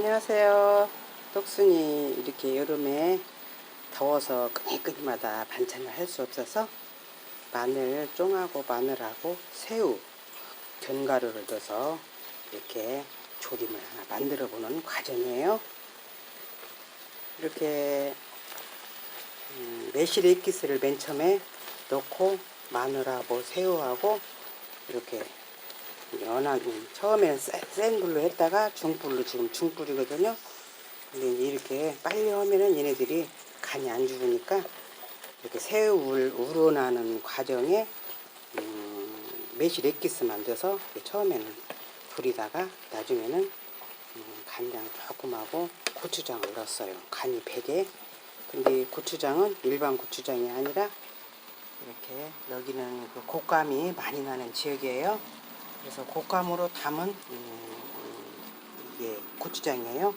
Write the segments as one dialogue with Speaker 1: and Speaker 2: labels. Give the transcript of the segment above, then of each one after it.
Speaker 1: 안녕하세요. 떡순이 이렇게 여름에 더워서 끄니끄니마다 반찬을 할 수 없어서 마늘 쫑하고 마늘하고 새우 견과류를 넣어서 이렇게 조림을 하나 만들어 보는 과정이에요. 이렇게 매실 액기스를 맨 처음에 넣고 마늘하고 새우하고 이렇게 연하게 처음에는 센 불로 했다가 중불로, 지금 중불이거든요. 근데 이렇게 빨리 하면은 얘네들이 간이 안 죽으니까 이렇게 새우를 우러나는 과정에 매실 액기스 만들어서 처음에는 불이다가 나중에는 간장 조금 하고 고추장을 넣었어요. 간이 배게. 근데 고추장은 일반 고추장이 아니라 이렇게 여기는 그 곶감이 많이 나는 지역이에요. 그래서 곶감으로 담은 이게 고추장이에요.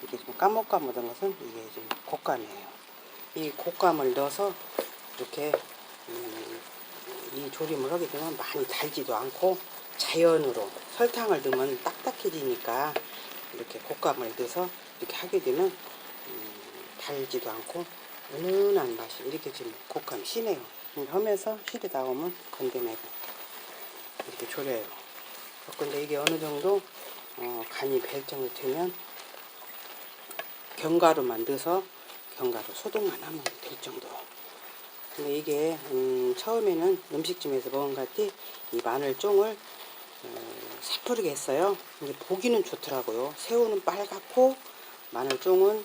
Speaker 1: 이게 좀 까뭇까뭇한 것은 이게 지금 곶감이에요. 이 곶감을 넣어서 이렇게 이 조림을 하게 되면 많이 달지도 않고 자연으로 설탕을 넣으면 딱딱해지니까 이렇게 곶감을 넣어서 이렇게 하게 되면 달지도 않고 은은한 맛이 이렇게 지금 곶감이 시네요. 하면서 실이 나오면 건져내고 이렇게 졸여요. 근데 이게 어느 정도 간이 벨 정도 되면 견과류만 넣어서 견과류 소독만 하면 될 정도. 근데 이게 처음에는 음식점에서 먹은 것 같이 이 마늘종을 새푸르게 했어요. 근데 보기는 좋더라고요. 새우는 빨갛고 마늘종은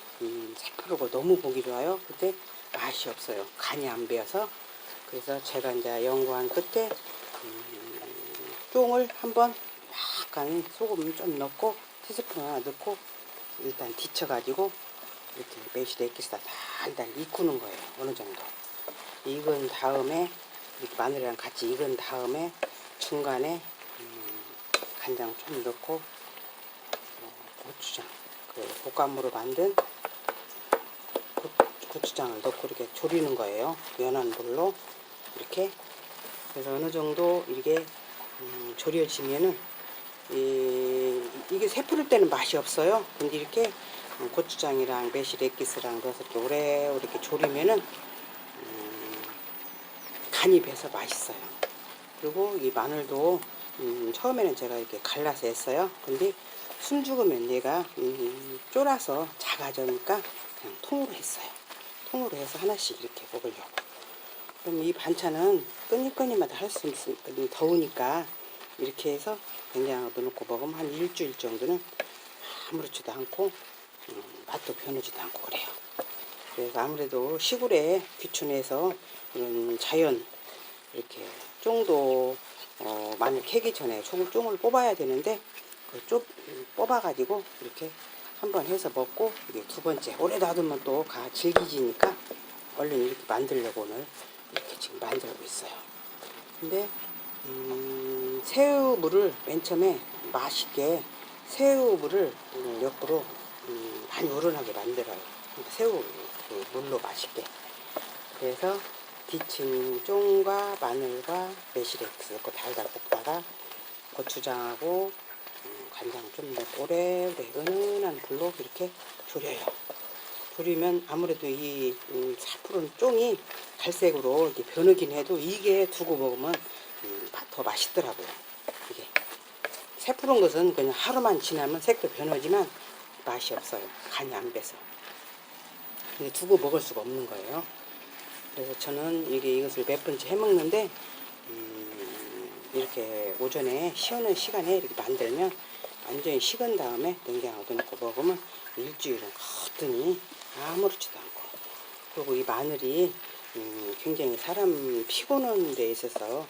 Speaker 1: 새푸르고 너무 보기 좋아요. 근데 맛이 없어요. 간이 안 배어서. 그래서 제가 이제 연구한 끝에 쫑을 한번 약간 소금 좀 넣고 티스푼 하나 넣고 일단 데쳐가지고 이렇게 매실 액기스다 달달 익히는 거예요. 어느 정도 익은 다음에 이렇게 마늘이랑 같이 익은 다음에 중간에 간장 좀 넣고 고추장, 그 곶감으로 만든 고추장을 넣고 이렇게 졸이는 거예요. 연한 불로 이렇게. 그래서 어느 정도 이게 졸여지면은 이게 새푸를 때는 맛이 없어요. 근데 이렇게 고추장이랑 매실 액기스랑 넣어서 이렇게 오래오래 이렇게 졸이면은 간이 배서 맛있어요. 그리고 이 마늘도 처음에는 제가 이렇게 갈라서 했어요. 근데 숨 죽으면 얘가 쫄아서 작아지니까 그냥 통으로 했어요. 통으로 해서 하나씩 이렇게 먹으려고. 그럼 이 반찬은 끈이끈이마다 할 수 있으니까 더우니까 이렇게 해서 냉장고에 넣고 먹으면 한 일주일 정도는 아무렇지도 않고 맛도 변하지도 않고 그래요. 그래서 아무래도 시골에 귀촌해서 이런 자연 이렇게 쫑도 마늘 캐기 전에 쫑을 뽑아야 되는데 그 뽑아가지고 이렇게 한번 해서 먹고 이게 두 번째 오래 놔두면 또 질기지니까 얼른 이렇게 만들려고 오늘 이렇게 지금 만들고 있어요. 근데 새우물을 맨 처음에 맛있게 새우물을 옆으로 많이 우러나게 만들어요. 새우 그 물로 맛있게. 그래서 데친 쫑과 마늘과 매실 액기스 넣고 달달 볶다가 고추장하고 간장 좀 넣고 오래오래 은은한 불로 이렇게 졸여요. 졸이면 아무래도 이 사푸른 쫑이 갈색으로 이렇게 변하긴 해도 이게 두고 먹으면 더 맛있더라고요. 이게 새푸른 것은 그냥 하루만 지나면 색도 변하지만 맛이 없어요. 간이 안 배서. 근데 두고 먹을 수가 없는 거예요. 그래서 저는 이것을 몇 번째 해먹는데 이렇게 오전에 시원한 시간에 이렇게 만들면 완전히 식은 다음에 냉장고에 넣고 먹으면 일주일은 거뜬히 아무렇지도 않고. 그리고 이 마늘이 굉장히 사람 피곤한 데 있어서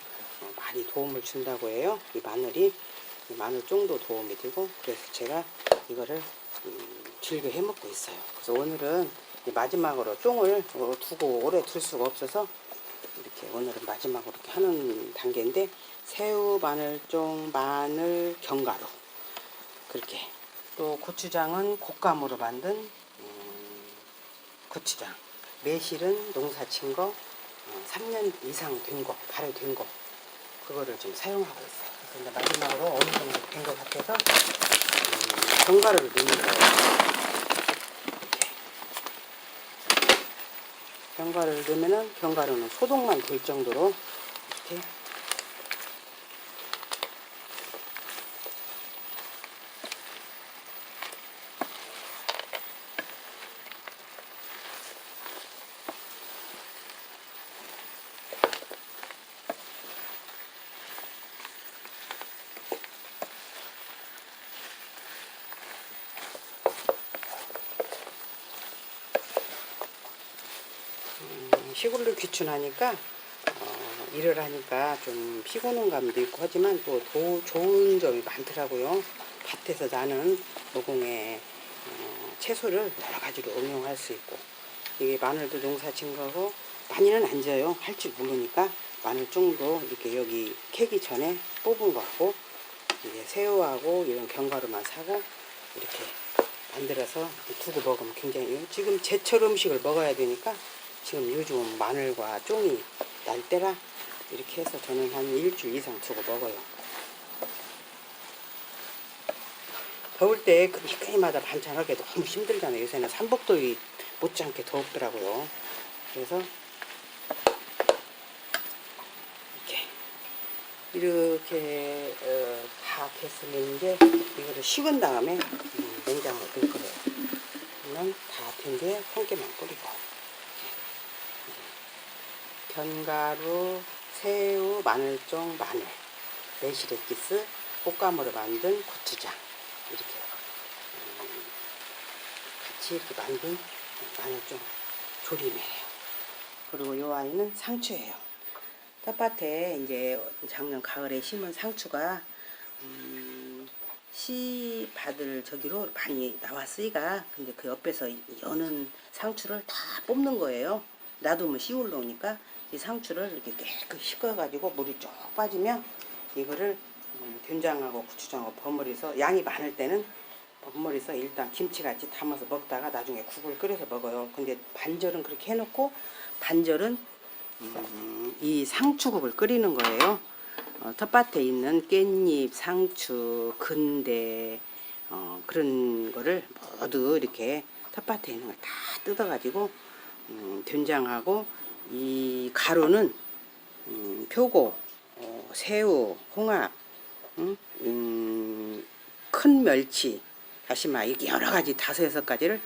Speaker 1: 많이 도움을 준다고 해요. 이 마늘이 마늘 정도 도움이 되고. 그래서 제가 이거를 즐겨 해먹고 있어요. 그래서 오늘은 마지막으로 쫑을 두고 오래 둘 수가 없어서 이렇게 오늘은 마지막으로 이렇게 하는 단계인데 새우, 마늘, 쫑, 마늘, 견과류 그렇게. 또 고추장은 곶감으로 만든 고추장. 매실은 농사친 거 3년 이상 된 거, 발효된 거 그거를 좀 사용하고 있어요. 이제 마지막으로 어느 정도 된 것 같아서 견과류를 넣는 거예요. 견과류를 넣으면은 견과류는 소독만 될 정도로 이렇게 시골로 귀춘하니까 일을 하니까 좀 피곤한 감도 있고 하지만 또 좋은 점이 많더라고요. 밭에서 나는 노공의 채소를 여러 가지로 응용할 수 있고, 이게 마늘도 농사 진 거고 많이는 안 져요. 할 줄 모르니까 마늘 정도 이렇게 여기 캐기 전에 뽑은 거하고 이제 새우하고 이런 견과류만 사고 이렇게 만들어서 두고 먹으면 굉장히, 지금 제철 음식을 먹어야 되니까 지금 요즘 마늘과 쫑이 날 때라 이렇게 해서 저는 한 일주일 이상 두고 먹어요. 더울 때 그때마다 반찬하기 너무 힘들잖아요. 요새는 삼복더위 못지않게 더웠더라고요. 그래서 이렇게 다 됐으면 이제 이거를 식은 다음에 냉장고에 넣을 거예요. 그러면 다 된 뒤에 성게만 뿌리고, 견과류, 새우, 마늘종, 마늘, 매실액기스, 볶감으로 만든 고추장, 이렇게 같이 이렇게 만든 마늘종 조림이에요. 그리고 이 아이는 상추예요. 텃밭에 이제 작년 가을에 심은 상추가 씨 받을 저기로 많이 나왔으니까, 근데 그 옆에서 여는 상추를 다 뽑는 거예요. 놔두면 씨 올라오니까 이 상추를 이렇게 깨끗이 씻어가지고 물이 쭉 빠지면 이거를 된장하고 고추장하고 버무려서, 양이 많을 때는 버무려서 일단 김치같이 담아서 먹다가 나중에 국을 끓여서 먹어요. 근데 반절은 그렇게 해놓고 반절은 이 상추국을 끓이는 거예요. 텃밭에 있는 깻잎, 상추, 근대 그런 거를 모두 이렇게 텃밭에 있는 걸 다 뜯어가지고 된장하고, 이 가루는 표고, 새우, 홍합, 큰 멸치, 다시마, 이게 여러 가지 5-6가지를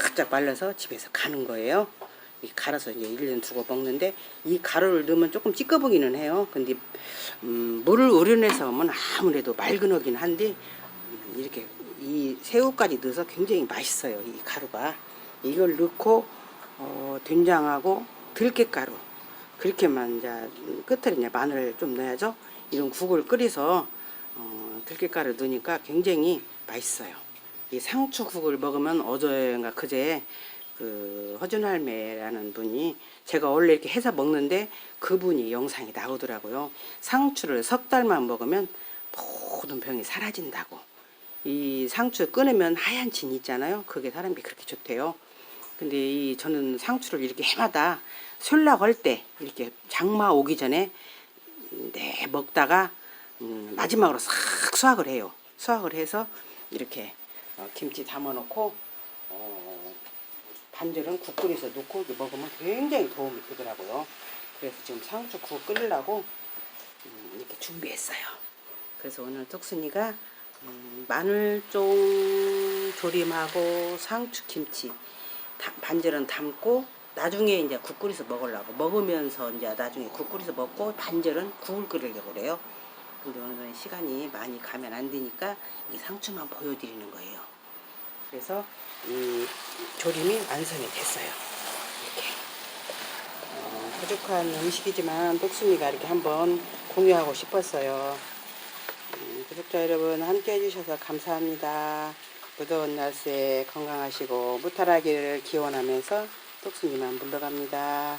Speaker 1: 바짝 말라서 집에서 가는 거예요. 갈아서 이제 1년 두고 먹는데, 이 가루를 넣으면 조금 찌꺼보기는 해요. 근데 물을 우려내서 하면 아무래도 맑은하긴 한데 이렇게 이 새우까지 넣어서 굉장히 맛있어요. 이 가루가. 이걸 넣고 된장하고 들깨가루, 그렇게만 이제 끝에 이제 마늘 좀 넣어야죠. 이런 국을 끓여서 들깨가루 넣으니까 굉장히 맛있어요. 이 상추국을 먹으면 어제인가 그제 그 허준할매라는 분이, 제가 원래 이렇게 해서 먹는데 그분이 영상이 나오더라고요. 상추를 3달만 먹으면 모든 병이 사라진다고. 이 상추 끊으면 하얀 진 있잖아요. 그게 사람이 그렇게 좋대요. 근데 저는 상추를 이렇게 해마다 설날 할 때 이렇게 장마 오기 전에 먹다가 마지막으로 싹 수확을 해요. 수확을 해서 이렇게 김치 담아 놓고 반절은 국 끓여서 넣고 먹으면 굉장히 도움이 되더라고요. 그래서 지금 상추국 끓이려고 이렇게 준비했어요. 그래서 오늘 떡순이가 마늘종 조림하고 상추김치 반절은 담고 나중에 이제 국 끓여서 먹으려고, 먹으면서 이제 나중에 국 끓여서 먹고 반절은 국을 끓이려고 그래요. 근데 오늘은 시간이 많이 가면 안 되니까 이 상추만 보여드리는 거예요. 그래서 이 조림이 완성이 됐어요. 이렇게 부족한 음식이지만 떡순이가 이렇게 한번 공유하고 싶었어요. 구독자 여러분, 함께 해주셔서 감사합니다. 무더운 날씨에 건강하시고 무탈하기를 기원하면서 떡순이만 물러갑니다.